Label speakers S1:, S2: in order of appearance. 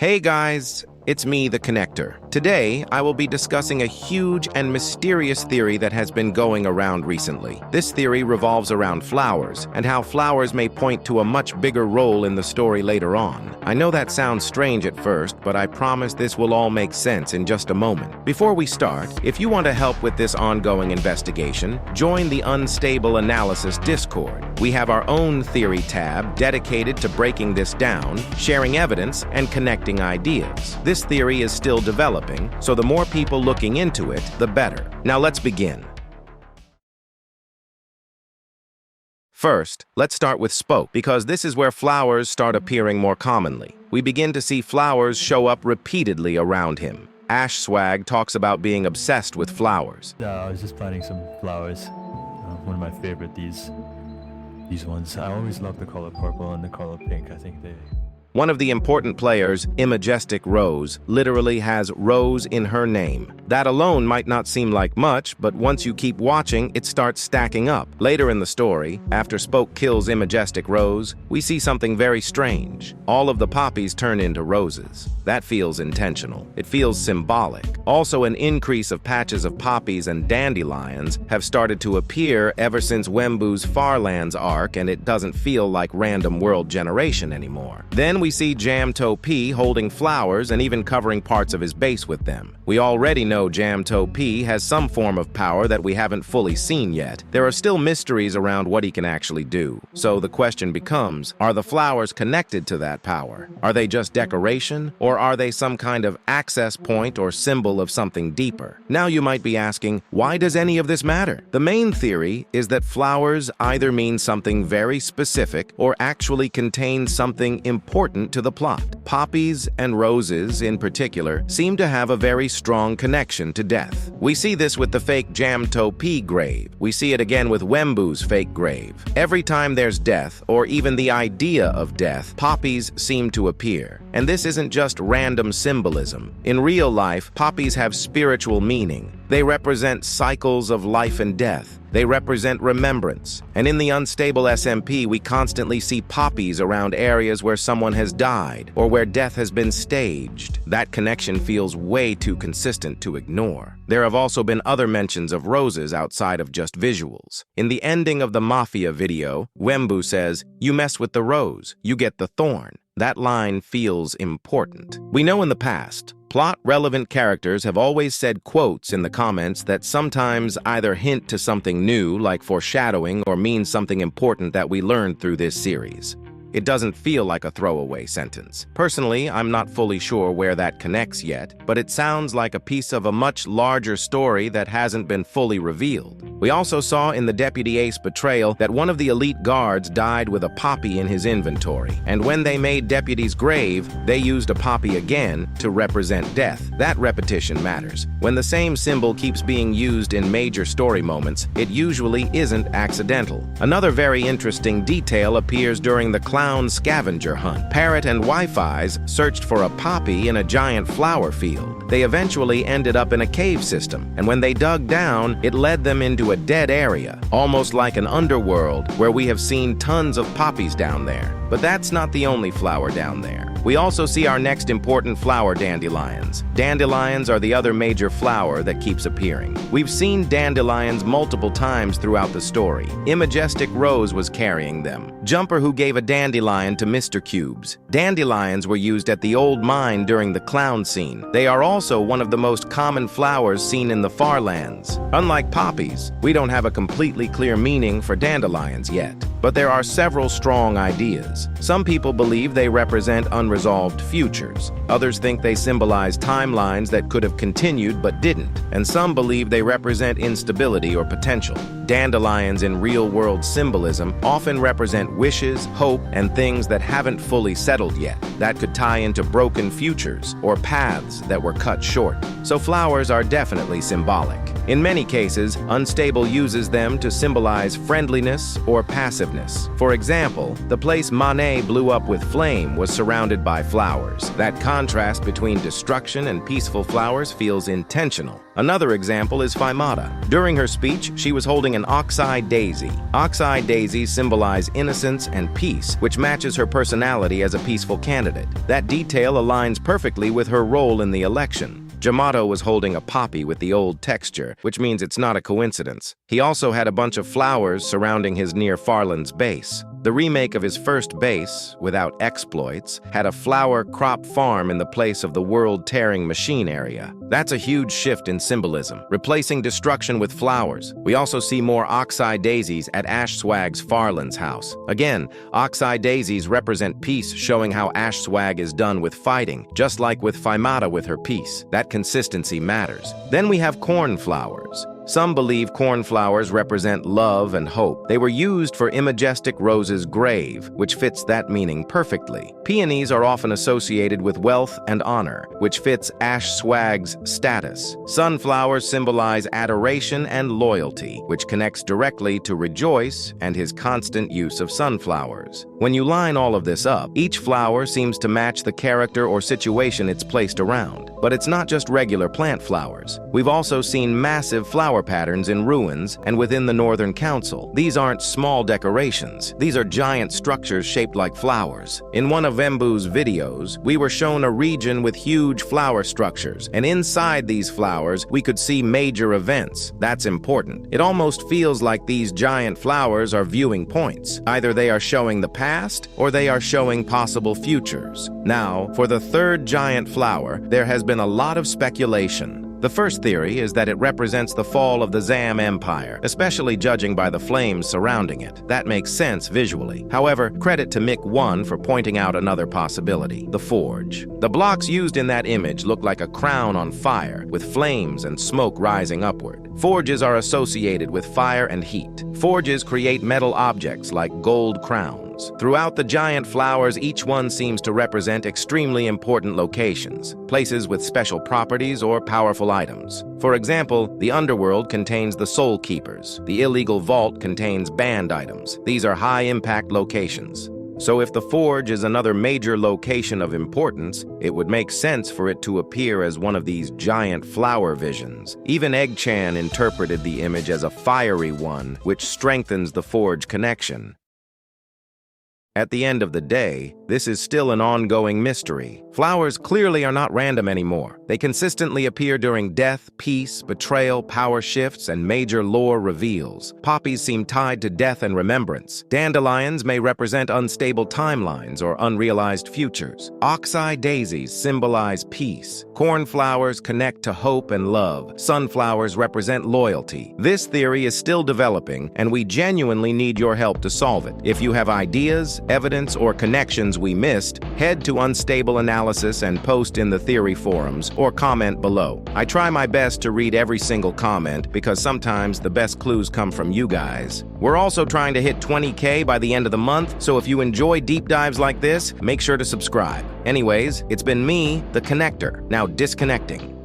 S1: Hey guys, it's me, the Connector. Today, I will be discussing a huge and mysterious theory that has been going around recently. This theory revolves around flowers, and how flowers may point to a much bigger role in the story later on. I know that sounds strange at first, but I promise this will all make sense in just a moment. Before we start, if you want to help with this ongoing investigation, join the Unstable Analysis Discord. We have our own theory tab dedicated to breaking this down, sharing evidence, and connecting ideas. This theory is still developing, so the more people looking into it, the better. Now let's begin. First, let's start with spoke, because this is where flowers start appearing more commonly. We begin to see flowers show up repeatedly around him. Ash Swag talks about being obsessed with flowers.
S2: I was just planting some flowers. One of my favorite, these ones. I always love the color purple and the color pink. I think they...
S1: One of the important players, Immajestic Rose, literally has Rose in her name. That alone might not seem like much, but once you keep watching, it starts stacking up. Later in the story, after Spoke kills Immajestic Rose, we see something very strange. All of the poppies turn into roses. That feels intentional. It feels symbolic. Also, an increase of patches of poppies and dandelions have started to appear ever since Wembu's Farlands arc, and it doesn't feel like random world generation anymore. Then we see Jamto P holding flowers and even covering parts of his base with them. We already know Jamto P has some form of power that we haven't fully seen yet. There are still mysteries around what he can actually do. So the question becomes, are the flowers connected to that power? Are they just decoration, or are they some kind of access point or symbol of something deeper? Now you might be asking, why does any of this matter? The main theory is that flowers either mean something very specific or actually contain something important to the plot. Poppies and roses, in particular, seem to have a very strong connection to death. We see this with the fake Jamto P grave. We see it again with Wembu's fake grave. Every time there's death, or even the idea of death, poppies seem to appear. And this isn't just random symbolism. In real life, poppies have spiritual meaning. They represent cycles of life and death. They represent remembrance. And in the unstable SMP, we constantly see poppies around areas where someone has died or where death has been staged. That connection feels way too consistent to ignore. There have also been other mentions of roses outside of just visuals. In the ending of the Mafia video, Wembu says, "You mess with the rose, you get the thorn." That line feels important. We know in the past, plot-relevant characters have always said quotes in the comments that sometimes either hint to something new, like foreshadowing, or mean something important that we learned through this series. It doesn't feel like a throwaway sentence. Personally, I'm not fully sure where that connects yet, but it sounds like a piece of a much larger story that hasn't been fully revealed. We also saw in the Deputy Ace betrayal that one of the elite guards died with a poppy in his inventory, and when they made Deputy's grave, they used a poppy again to represent death. That repetition matters. When the same symbol keeps being used in major story moments, it usually isn't accidental. Another very interesting detail appears during the clown scavenger hunt. Parrot and Wi-Fi's searched for a poppy in a giant flower field. They eventually ended up in a cave system, and when they dug down, it led them into a dead area, almost like an underworld where we have seen tons of poppies down there. But that's not the only flower down there. We also see our next important flower, dandelions. Dandelions are the other major flower that keeps appearing. We've seen dandelions multiple times throughout the story. Immajestic Rose was carrying them. Jumper, who gave a dandelion to Mr. Cubes. Dandelions were used at the old mine during the clown scene. They are also one of the most common flowers seen in the Farlands. Unlike poppies, we don't have a completely clear meaning for dandelions yet. But there are several strong ideas. Some people believe they represent unresolved futures. Others think they symbolize timelines that could have continued but didn't. And some believe they represent instability or potential. Dandelions in real-world symbolism often represent wishes, hope, and things that haven't fully settled yet. That could tie into broken futures or paths that were cut short. So flowers are definitely symbolic. In many cases, Unstable uses them to symbolize friendliness or passiveness. For example, the place Monet blew up with flame was surrounded by flowers. That contrast between destruction and peaceful flowers feels intentional. Another example is Fimata. During her speech, she was holding an oxeye daisy. Oxeye daisies symbolize innocence and peace, which matches her personality as a peaceful candidate. That detail aligns perfectly with her role in the election. Jamato was holding a poppy with the old texture, which means it's not a coincidence. He also had a bunch of flowers surrounding his near Farland's base. The remake of his first base, without exploits, had a flower crop farm in the place of the world-tearing machine area. That's a huge shift in symbolism, replacing destruction with flowers. We also see more oxeye daisies at Ash Swag's Farland's house. Again, oxeye daisies represent peace, showing how Ash Swag is done with fighting, just like with Fimata with her peace. That consistency matters. Then we have cornflowers. Some believe cornflowers represent love and hope. They were used for Immajestic Rose's grave, which fits that meaning perfectly. Peonies are often associated with wealth and honor, which fits Ash Swag's status. Sunflowers symbolize adoration and loyalty, which connects directly to Rejoice and his constant use of sunflowers. When you line all of this up, each flower seems to match the character or situation it's placed around. But it's not just regular plant flowers. We've also seen massive flower patterns in ruins and within the Northern Council. These aren't small decorations. These are giant structures shaped like flowers. In one of Embu's videos, we were shown a region with huge flower structures, and inside these flowers, we could see major events. That's important. It almost feels like these giant flowers are viewing points. Either they are showing the past, or they are showing possible futures. Now, for the third giant flower, there has been a lot of speculation. The first theory is that it represents the fall of the Zam Empire, especially judging by the flames surrounding it. That makes sense visually. However, credit to Mick1 for pointing out another possibility, the forge. The blocks used in that image look like a crown on fire, with flames and smoke rising upward. Forges are associated with fire and heat. Forges create metal objects like gold crowns. Throughout the giant flowers, each one seems to represent extremely important locations, places with special properties or powerful items. For example, the underworld contains the Soul Keepers. The illegal vault contains banned items. These are high-impact locations. So if the forge is another major location of importance, it would make sense for it to appear as one of these giant flower visions. Even Egg-chan interpreted the image as a fiery one, which strengthens the forge connection. At the end of the day, this is still an ongoing mystery. Flowers clearly are not random anymore. They consistently appear during death, peace, betrayal, power shifts, and major lore reveals. Poppies seem tied to death and remembrance. Dandelions may represent unstable timelines or unrealized futures. Oxeye daisies symbolize peace. Cornflowers connect to hope and love. Sunflowers represent loyalty. This theory is still developing, and we genuinely need your help to solve it. If you have ideas, evidence, or connections we missed, head to Unstable Analysis and post in the theory forums or comment below. I try my best to read every single comment because sometimes the best clues come from you guys. We're also trying to hit 20K by the end of the month, so if you enjoy deep dives like this, make sure to subscribe. Anyways, it's been me, the Connector, now disconnecting.